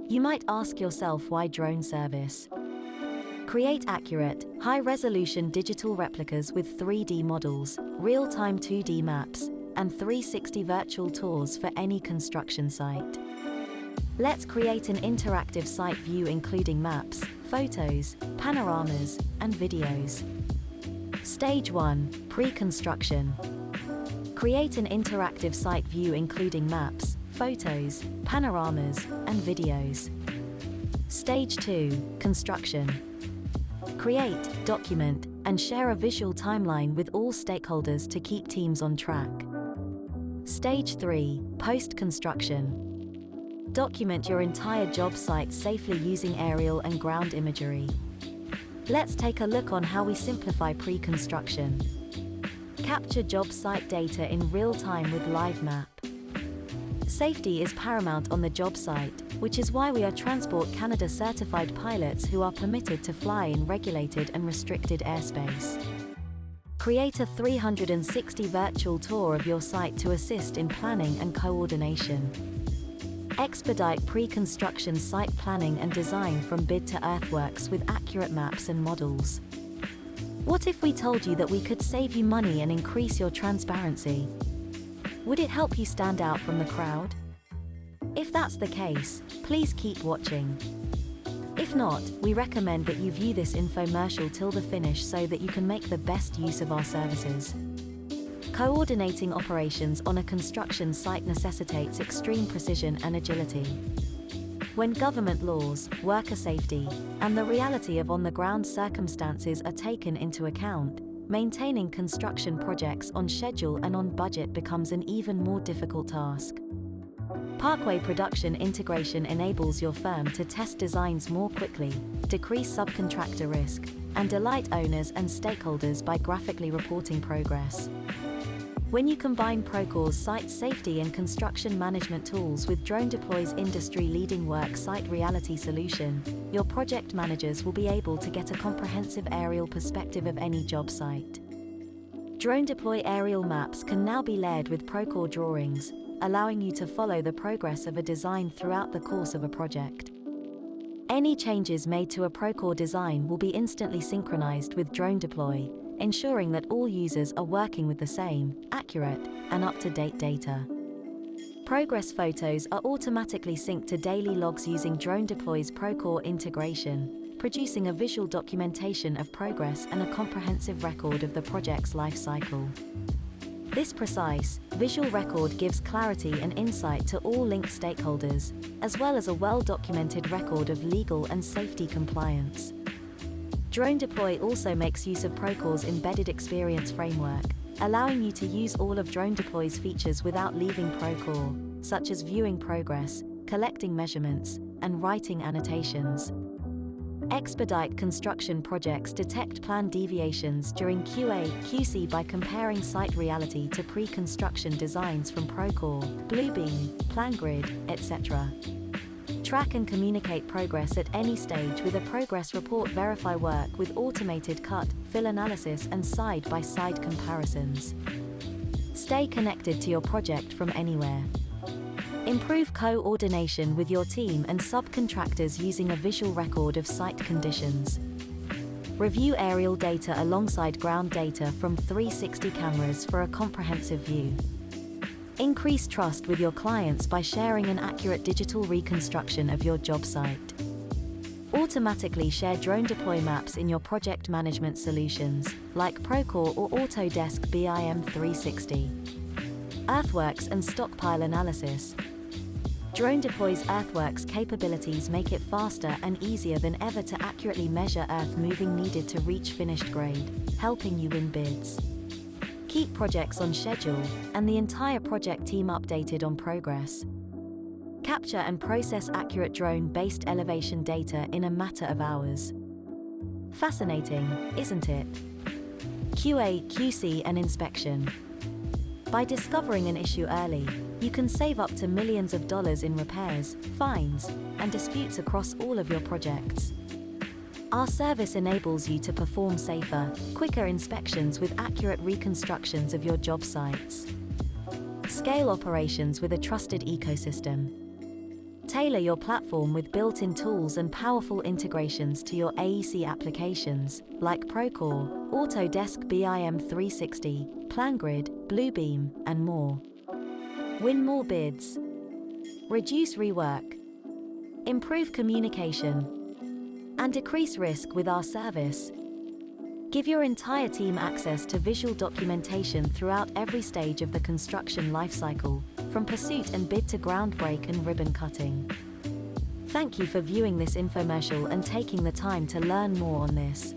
You might ask yourself, why drone service? Create accurate, high-resolution digital replicas with 3D models, real-time 2D maps, and 360 virtual tours for any construction site. Let's create an interactive site view including maps, photos, panoramas, and videos. Stage 1. Pre-construction. Create an interactive site view including maps, photos, panoramas, and videos. Stage 2. Construction. Create, document, and share a visual timeline with all stakeholders to keep teams on track. Stage 3. Post-construction. Document your entire job site safely using aerial and ground imagery. Let's take a look on how we simplify pre-construction. Capture job site data in real time with Live Map. Safety is paramount on the job site, which is why we are Transport Canada certified pilots who are permitted to fly in regulated and restricted airspace. Create a 360 virtual tour of your site to assist in planning and coordination. Expedite pre-construction site planning and design from bid to earthworks with accurate maps and models. What if we told you that we could save you money and increase your transparency? Would it help you stand out from the crowd? If that's the case, please keep watching. If not, we recommend that you view this infomercial till the finish so that you can make the best use of our services. Coordinating operations on a construction site necessitates extreme precision and agility. When government laws, worker safety, and the reality of on-the-ground circumstances are taken into account, maintaining construction projects on schedule and on budget becomes an even more difficult task. Parkway Production Integration enables your firm to test designs more quickly, decrease subcontractor risk, and delight owners and stakeholders by graphically reporting progress. When you combine Procore's site safety and construction management tools with DroneDeploy's industry-leading work site reality solution, your project managers will be able to get a comprehensive aerial perspective of any job site. DroneDeploy aerial maps can now be layered with Procore drawings, allowing you to follow the progress of a design throughout the course of a project. Any changes made to a Procore design will be instantly synchronized with DroneDeploy, ensuring that all users are working with the same, accurate, and up-to-date data. Progress photos are automatically synced to daily logs using DroneDeploy's Procore integration, producing a visual documentation of progress and a comprehensive record of the project's life cycle. This precise, visual record gives clarity and insight to all linked stakeholders, as well as a well-documented record of legal and safety compliance. DroneDeploy also makes use of Procore's embedded experience framework, allowing you to use all of DroneDeploy's features without leaving Procore, such as viewing progress, collecting measurements, and writing annotations. Expedite construction projects detect planned deviations during QA/QC by comparing site reality to pre-construction designs from Procore, Bluebeam, PlanGrid, etc. Track and communicate progress at any stage with a progress report. Verify work with automated cut, fill analysis and side-by-side comparisons. Stay connected to your project from anywhere. Improve coordination with your team and subcontractors using a visual record of site conditions. Review aerial data alongside ground data from 360 cameras for a comprehensive view. Increase trust with your clients by sharing an accurate digital reconstruction of your job site. Automatically share DroneDeploy maps in your project management solutions, like Procore or Autodesk BIM 360. Earthworks and Stockpile analysis. DroneDeploy's Earthworks capabilities make it faster and easier than ever to accurately measure earth moving needed to reach finished grade, helping you win bids. Keep projects on schedule, and the entire project team updated on progress. Capture and process accurate drone-based elevation data in a matter of hours. Fascinating, isn't it? QA, QC and inspection. By discovering an issue early, you can save up to millions of dollars in repairs, fines, and disputes across all of your projects. Our service enables you to perform safer, quicker inspections with accurate reconstructions of your job sites. Scale operations with a trusted ecosystem. Tailor your platform with built-in tools and powerful integrations to your AEC applications, like Procore, Autodesk BIM 360, PlanGrid, Bluebeam, and more. Win more bids. Reduce rework. Improve communication. And decrease risk with our service. Give your entire team access to visual documentation throughout every stage of the construction lifecycle, from pursuit and bid to ground break and ribbon cutting. Thank you for viewing this infomercial and taking the time to learn more on this.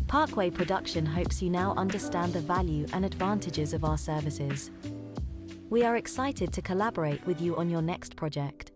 Parkway Production hopes you now understand the value and advantages of our services. We are excited to collaborate with you on your next project.